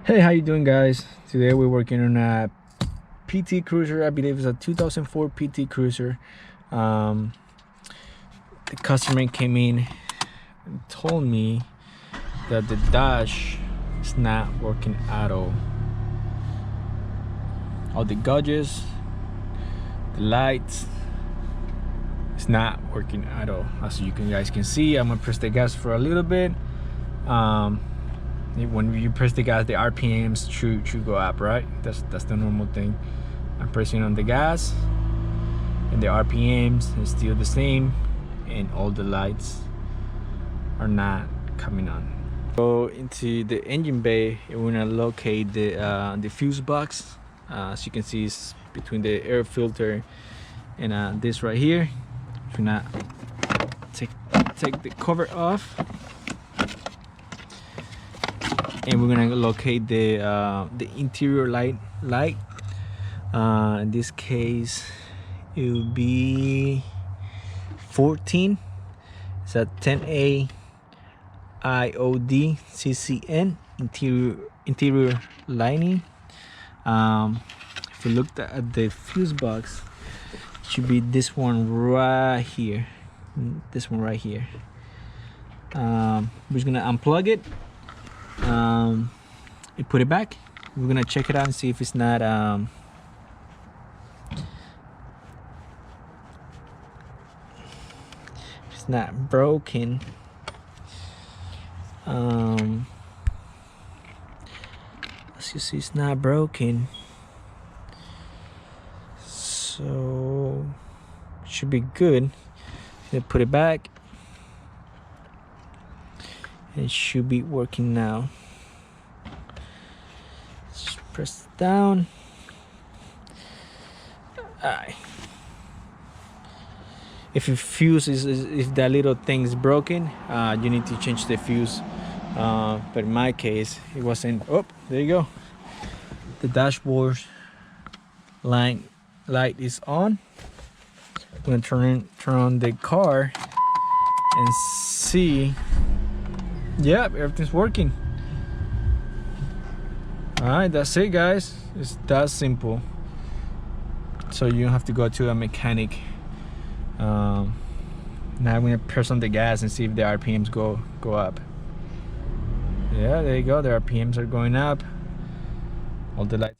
Hey, how you doing, guys? Today we're working on a PT Cruiser. I believe it's a 2004 PT Cruiser. The customer came in and told me that the dash is not working at all. All the gauges, the lights, it's not working at all. As you guys can see, I'm gonna press the gas for a little bit. When you press the gas, the RPMs should go up, right? That's the normal thing. I'm pressing on the gas and the RPMs is still the same, and all the lights are not coming on. Go into the engine bay and we're gonna locate the fuse box. As you can see, it's between the air filter and this right here. We're gonna take the cover off, and we're gonna locate the interior light. In this case, it will be 14. It's a 10A IOD CCN interior lining. If you looked at the fuse box, it should be this one right here. This one right here. We're just gonna unplug it. You put it back. We're gonna check it out and see if it's not broken. As you see, it's not broken, so it should be good. Then put it back. It should be working now. Just press down. Alright. If your fuse if that little thing is broken, you need to change the fuse. But in my case, it wasn't. Oh, there you go. The dashboard light is on. I'm gonna turn on the car and see. Yep, everything's working. All right, that's it, guys. It's that simple. So you don't have to go to a mechanic. Now I'm gonna press on the gas and see if the RPMs go up. Yeah, there you go. The RPMs are going up. All the lights.